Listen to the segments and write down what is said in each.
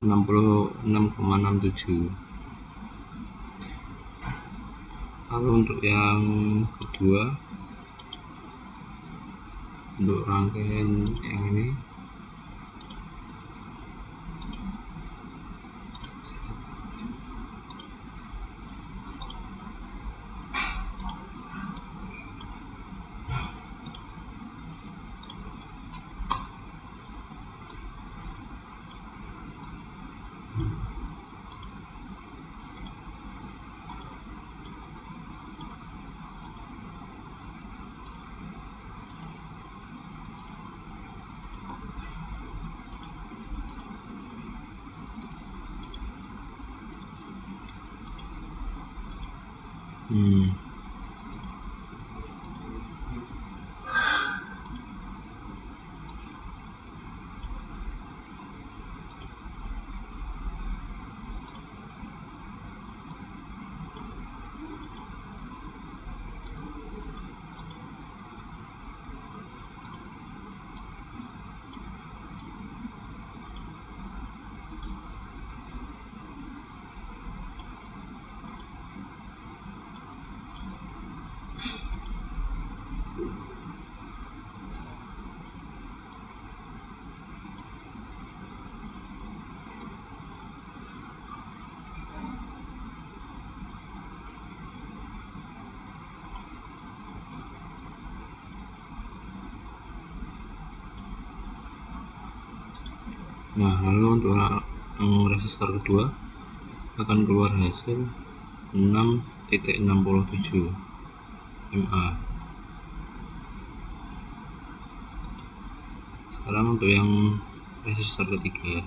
66,67. Lalu untuk yang kedua, untuk rangkaian yang ini lalu untuk resistor kedua akan keluar hasil 6,67 mA. Sekarang untuk yang resistor ketiga,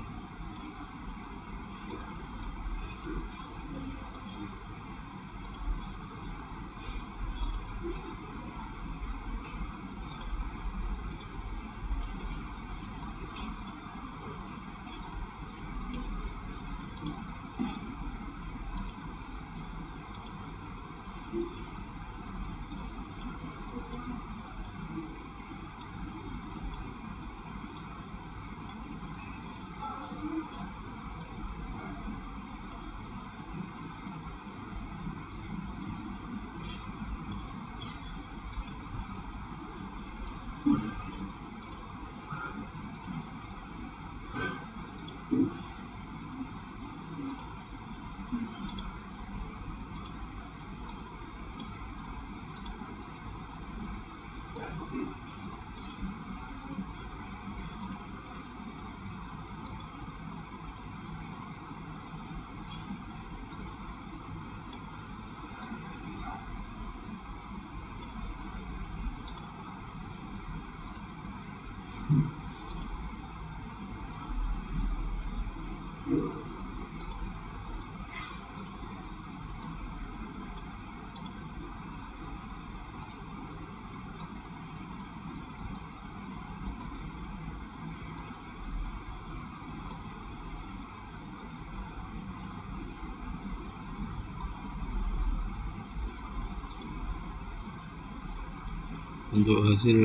untuk hasil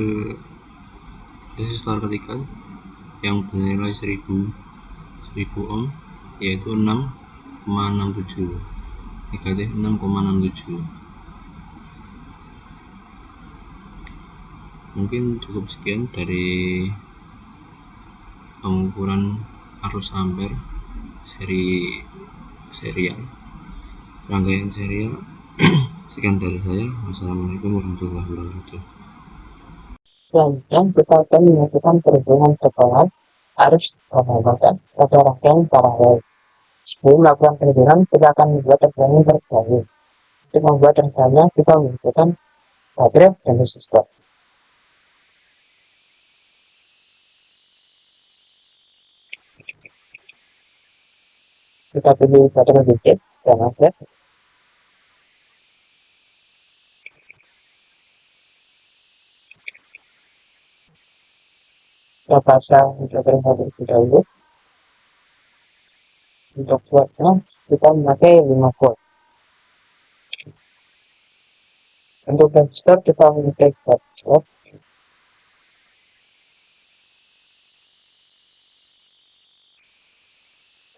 resistor ketiga yang bernilai 1000 ohm yaitu 6,67, negatif 6,67. Mungkin cukup sekian dari pengukuran arus ampere serial, rangkaian serial. Sekian dari saya. Wassalamualaikum warahmatullahi wabarakatuh. Selanjutnya kita akan menentukan perhitungan keterangan arus pengobatan pada rangkaian paralel. Sebelum melakukan perhitungan, kita akan membuat rencana terbaru. Untuk membuat rencana, kita membutuhkan baterai dan resistor. Kita pilih baterai listrik dan magnet. Kita pasang baterai terlebih dahulu. Untuk kuatnya kita memakai 5 volt. Untuk resistor kita memakai 4 volt.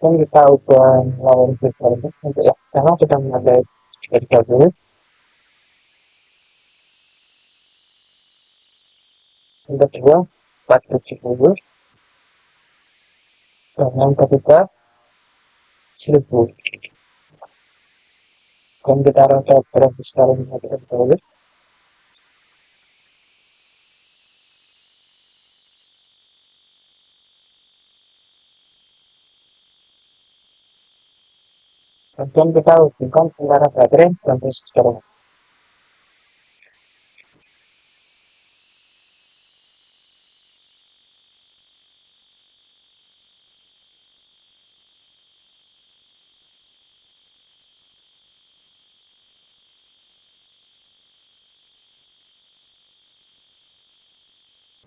kemudian kita ubah lawan filter untuk yang pertama kita mengambil 330, yang kedua 470, dan yang ketiga 1000. Dan kita rotate resistor yang kita tulis. Kemudian kita hubungkan antara baterai dan resistor.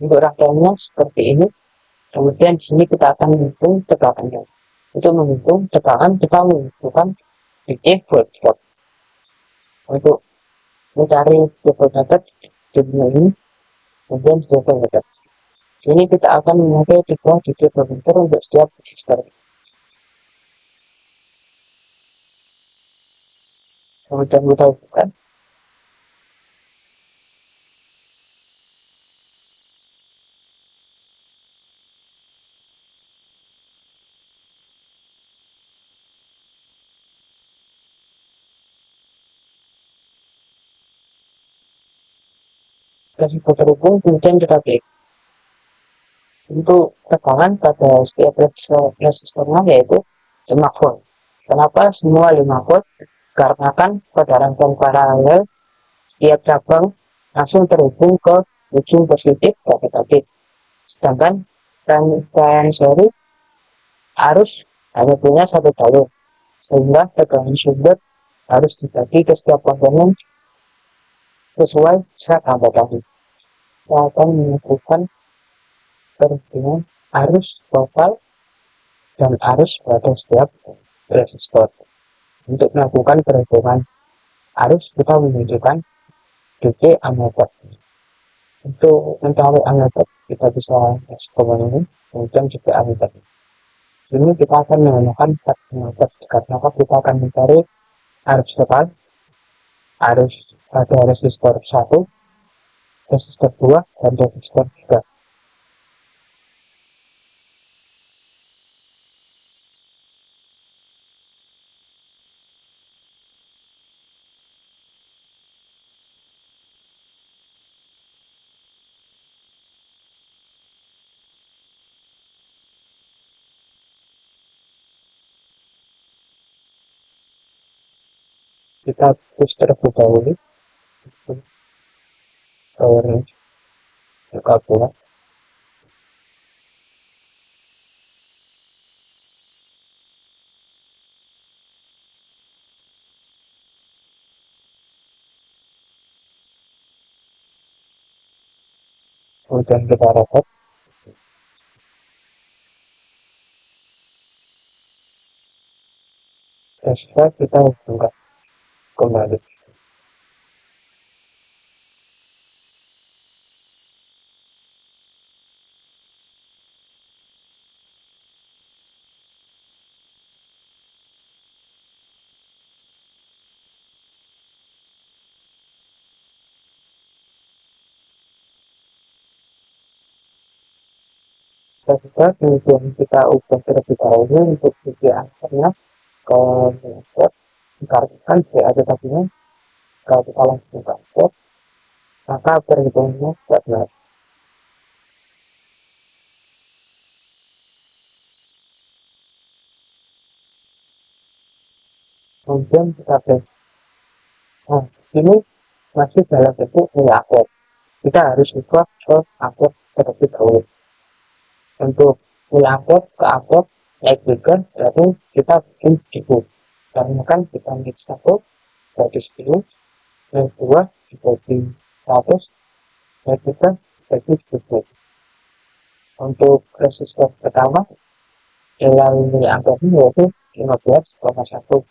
Untuk rangkaiannya seperti ini. Kemudian di sini kita akan menghitung tegangannya. Untuk menghitung tegangan kita membutuhkan DC voltmeter. Untuk mencari voltmeter di ini, kemudian voltmeter. Ini kita akan memakai 3 DC voltmeter untuk setiap resistor. Kemudian kita buka. Kita terhubung, kemudian kita klik. Untuk tegangan pada setiap resistornya yaitu 5 volt. Kenapa semua 5 volt? Karena kan pada rangkaian paralel setiap cabang langsung terhubung ke ujung positif negatif. Sedangkan rangkaian seri arus hanya punya satu jalur, sehingga tegangan sumber harus dibagi ke setiap komponen sesuai tambah tadi. Kita akan menentukan perbedaan arus total dan arus pada setiap resistor. Untuk melakukan perhitungan arus kita menunjukkan DC ammeter. Untuk mencari ammeter kita bisa komponen ini, kemudian juga ammeter. Ini kita akan menggunakan ammeter karena kita akan mencari arus total, arus pada resistor 1, resistor 2, dan resistor 3. Kita push terlebih dahulu powernya buka buat. Kemudian kita reset. Setelah kita hubungkan kembali. Setelah kemudian kita ubah terlebih dahulu untuk sisi antaranya ke network, dikarenakan di ada tadinya kalau kita langsung ke network, maka perhitungannya tidak benar. Kemudian kita beli. Nah, ini masih dalam bentuk nilai akut. Kita harus ubah ke akut terlebih dahulu. Untuk nilai akut ke akut naik juga, berarti kita bikin 1000. Karena kan kita mix 1 jadi 10, naik 2 jadi 100, naik 3 jadi 1000. Untuk resistor pertama nilai angkanya yaitu 15,1.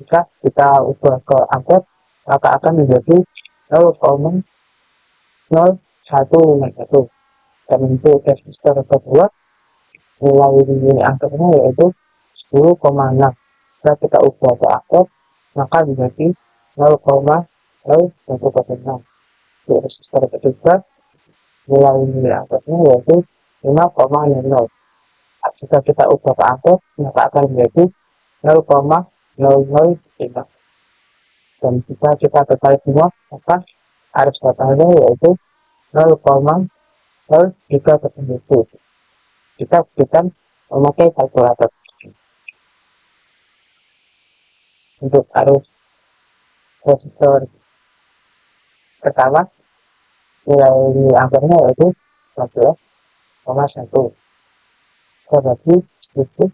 Jika kita ubah ke angka, maka akan menjadi 0,01 megawatt. Dan untuk resistor kedua nilai angkanya yaitu 10,6. Jika kita ubah ke akar, maka menjadi 0,0106. Di resistor ketiga, nilai akarnya yaitu 5,00. Jika kita ubah ke akar, maka akan menjadi 0,005. Dan jika kita total semua, maka arus totalnya yaitu 0,0377. Kita berikan memakai kalkulator. Untuk arus resistor pertama, nilai akarnya yaitu 12,1. Kita bagi sedikit,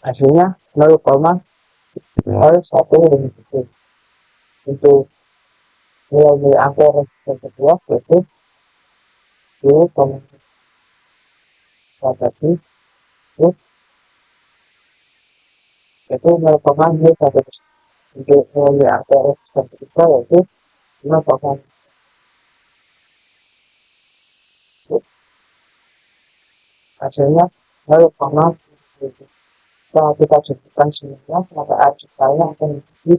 hasilnya 0,0157. Untuk nilai akar resistor kedua yaitu 10,1 yaitu 0,01. Untuk nilai akar resistor ketiga yaitu 5,1. Hasilnya 0,7. Setelah kita jumlahkan semuanya, maka arus totalnya akan menjadi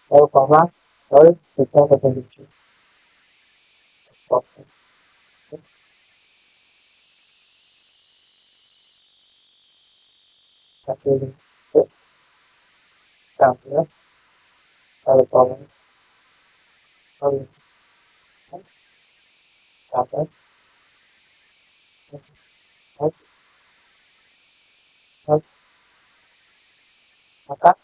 0,0377. Maka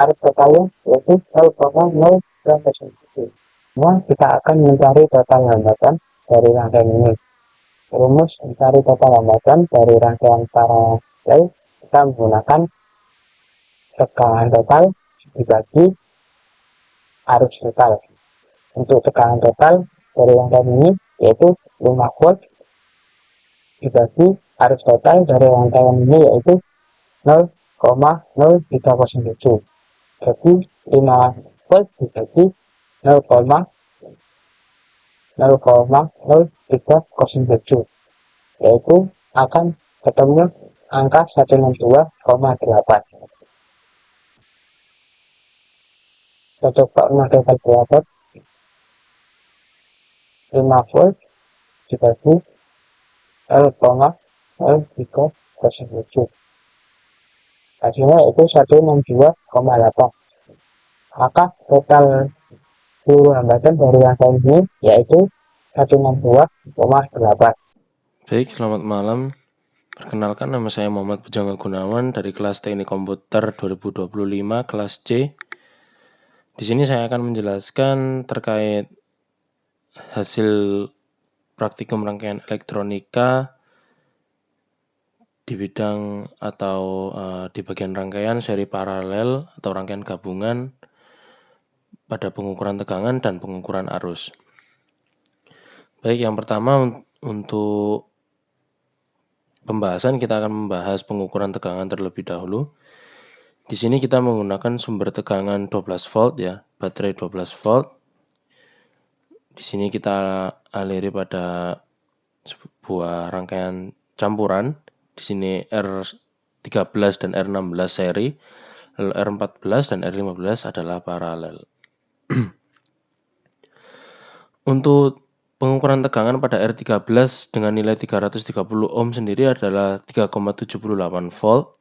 arus totalnya yaitu 0,097. Nah, kita akan mencari total hambatan dari rangkaian ini. Rumus mencari total hambatan dari rangkaian paralel kita menggunakan tekanan total dibagi arus total. Untuk tekanan total dari rangkaian ini yaitu 5 volt dibagi arus total dari rangkaian ini yaitu 0,0307. Jadi 5 volt dibagi 0,0307, yaitu akan ketemu angka 162,8. Kita coba memakai kalkulator. 5 volt dibagi 0,0307. Hasilnya itu 162,8. Maka total seluruh hambatan dari rangkaian ini yaitu 162,8. Baik, selamat malam. Perkenalkan, nama saya Muhammad Pujangga Gunawan dari kelas Teknik Komputer 2025 kelas C. Di sini saya akan menjelaskan terkait hasil praktikum rangkaian elektronika di bidang atau di bagian rangkaian seri paralel atau rangkaian gabungan pada pengukuran tegangan dan pengukuran arus. Baik, yang pertama untuk pembahasan kita akan membahas pengukuran tegangan terlebih dahulu. Di sini kita menggunakan sumber tegangan 12 volt ya, baterai 12 volt. Di sini kita aliri pada sebuah rangkaian campuran. Di sini R13 dan R16 seri, lalu R14 dan R15 adalah paralel. Untuk pengukuran tegangan pada R13 dengan nilai 330 ohm sendiri adalah 3,78 volt.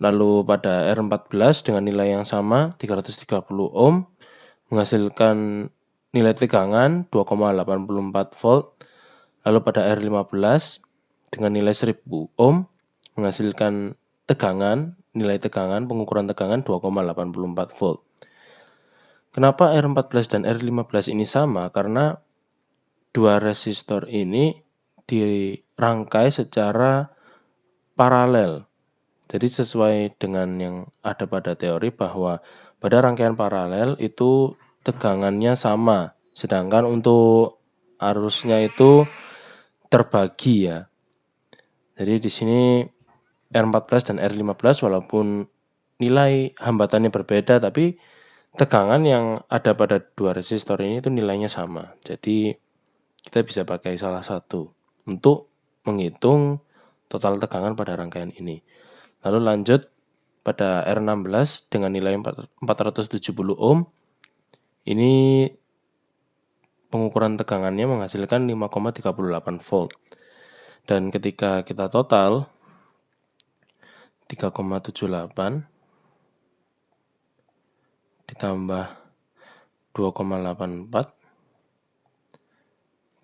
Lalu pada R14 dengan nilai yang sama 330 ohm menghasilkan nilai tegangan 2,84 volt. Lalu pada R15 dengan nilai 1000 ohm menghasilkan nilai tegangan pengukuran tegangan 2,84 volt. Kenapa R14 dan R15 ini sama? Karena dua resistor ini dirangkai secara paralel. Jadi sesuai dengan yang ada pada teori bahwa pada rangkaian paralel itu tegangannya sama, sedangkan untuk arusnya itu terbagi ya. Jadi di sini R14 dan R15 walaupun nilai hambatannya berbeda, tapi tegangan yang ada pada dua resistor ini itu nilainya sama. Jadi kita bisa pakai salah satu untuk menghitung total tegangan pada rangkaian ini. Lalu lanjut pada R16 dengan nilai 470 ohm. Ini pengukuran tegangannya menghasilkan 5,38 volt. Dan ketika kita total 3,78 ditambah 2,84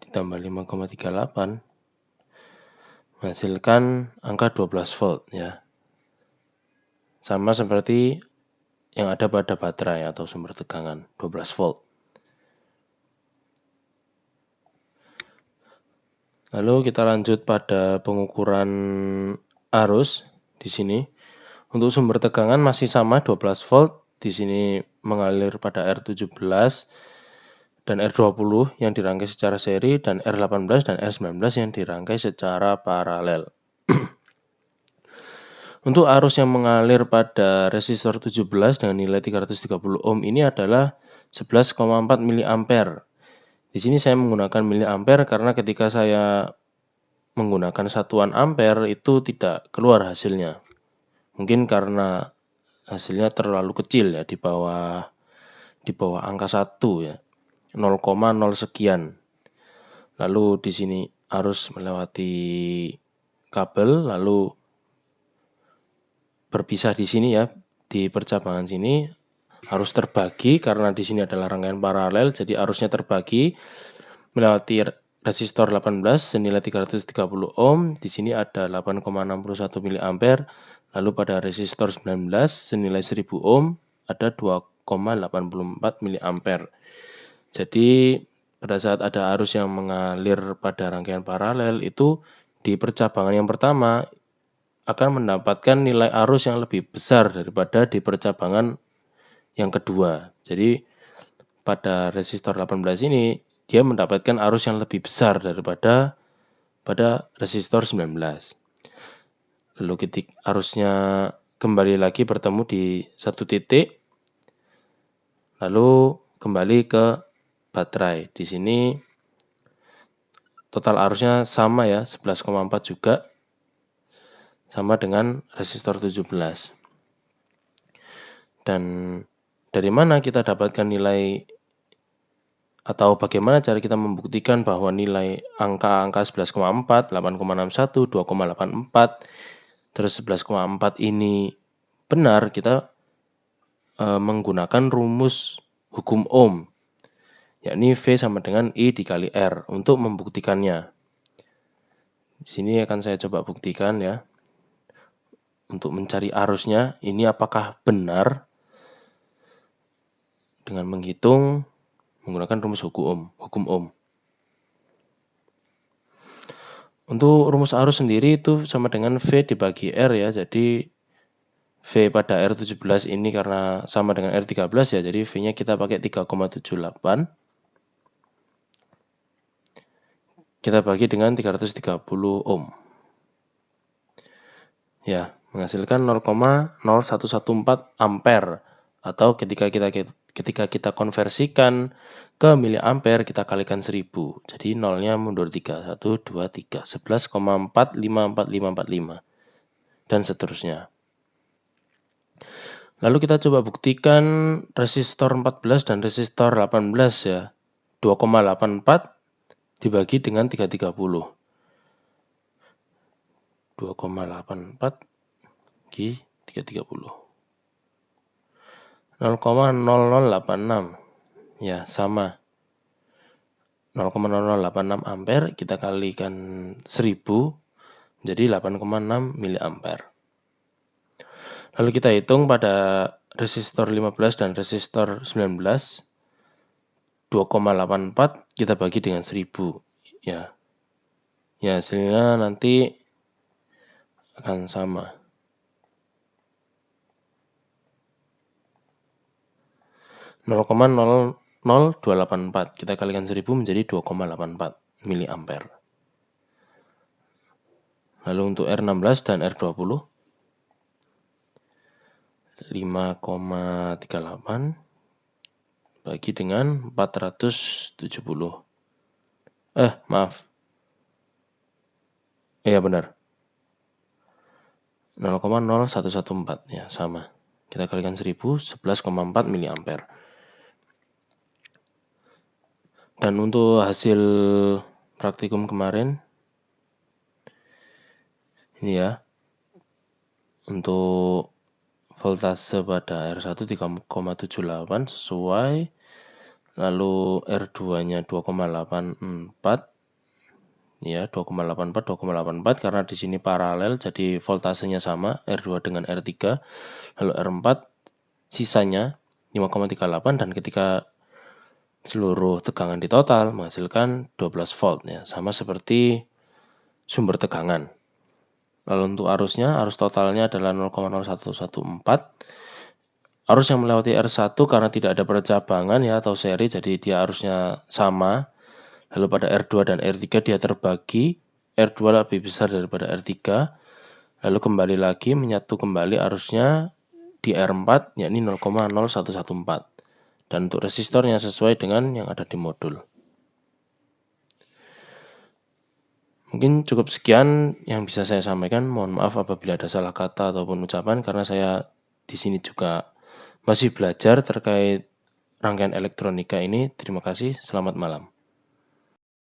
ditambah 5,38 menghasilkan angka 12 volt ya. Sama seperti yang ada pada baterai atau sumber tegangan 12 volt. Lalu kita lanjut pada pengukuran arus di sini. Untuk sumber tegangan masih sama 12 volt. Di sini mengalir pada R17 dan R20 yang dirangkai secara seri dan R18 dan R19 yang dirangkai secara paralel. Untuk arus yang mengalir pada resistor 17 dengan nilai 330 ohm ini adalah 11,4 mA. Di sini saya menggunakan miliampere karena ketika saya menggunakan satuan ampere itu tidak keluar hasilnya. Mungkin karena hasilnya terlalu kecil ya, di bawah angka 1 ya. 0,0 sekian. Lalu di sini arus melewati kabel lalu berpisah di sini ya, di percabangan sini arus terbagi karena di sini adalah rangkaian paralel, jadi arusnya terbagi melewati resistor 18 senilai 330 ohm. Di sini ada 8,61 mA. Lalu pada resistor 19 senilai 1000 ohm ada 2,84 mA. Jadi pada saat ada arus yang mengalir pada rangkaian paralel itu di percabangan yang pertama akan mendapatkan nilai arus yang lebih besar daripada di percabangan yang kedua. Jadi pada resistor 18 ini dia mendapatkan arus yang lebih besar daripada pada resistor 19. Lalu ketika arusnya kembali lagi bertemu di satu titik, lalu kembali ke baterai. Di sini total arusnya sama ya, 11,4 juga, sama dengan resistor 17. Dan dari mana kita dapatkan nilai atau bagaimana cara kita membuktikan bahwa nilai angka-angka 11,4, 8,61, 2,84, terus 11,4 ini benar? Kita menggunakan rumus hukum Ohm, yakni V sama dengan I dikali R untuk membuktikannya. Di sini akan saya coba buktikan ya. Untuk mencari arusnya, ini apakah benar dengan menghitung menggunakan rumus hukum Ohm. Untuk rumus arus sendiri itu sama dengan V dibagi R ya. Jadi V pada R17 ini karena sama dengan R13 ya. Jadi V-nya kita pakai 3,78. Kita bagi dengan 330 ohm. Ya, menghasilkan 0,0114 ampere. Atau ketika kita konversikan ke miliampere kita kalikan 1000. Jadi nolnya mundur 3. 1, 2, 3. 11,45445. Dan seterusnya. Lalu kita coba buktikan resistor 14 dan resistor 18 ya. 2,84 dibagi dengan 330. 2,84 bagi 330. 0,0086. Ya, sama. 0,0086 ampere kita kalikan 1000 menjadi 8,6 miliampere. Lalu kita hitung pada resistor 15 dan resistor 19. 2,84 kita bagi dengan 1000 ya. Ya, hasilnya nanti akan sama. 0,00284 kita kalikan 1000 menjadi 2,84 miliampere. Lalu untuk R16 dan R20 5,38 bagi dengan 470. Maaf. Iya benar. 0,0114 ya, sama. Kita kalikan 1000, 11,4 mA. Dan untuk hasil praktikum kemarin ini ya, untuk voltase pada R1 3,78 sesuai, lalu R2-nya 2,84 ya, 2,84 karena di sini paralel jadi voltasenya sama R2 dengan R3. Lalu R4 sisanya 5,38 dan ketika seluruh tegangan di total menghasilkan 12 volt ya, sama seperti sumber tegangan. Lalu untuk arusnya, arus totalnya adalah 0,0114. Arus yang melewati R1 karena tidak ada percabangan ya atau seri, jadi dia arusnya sama. Lalu pada R2 dan R3 dia terbagi, R2 lebih besar daripada R3. Lalu kembali lagi menyatu kembali arusnya di R4 yakni 0,0114. Dan untuk resistornya sesuai dengan yang ada di modul. Mungkin cukup sekian yang bisa saya sampaikan. Mohon maaf apabila ada salah kata ataupun ucapan karena saya di sini juga masih belajar terkait rangkaian elektronika ini. Terima kasih, selamat malam.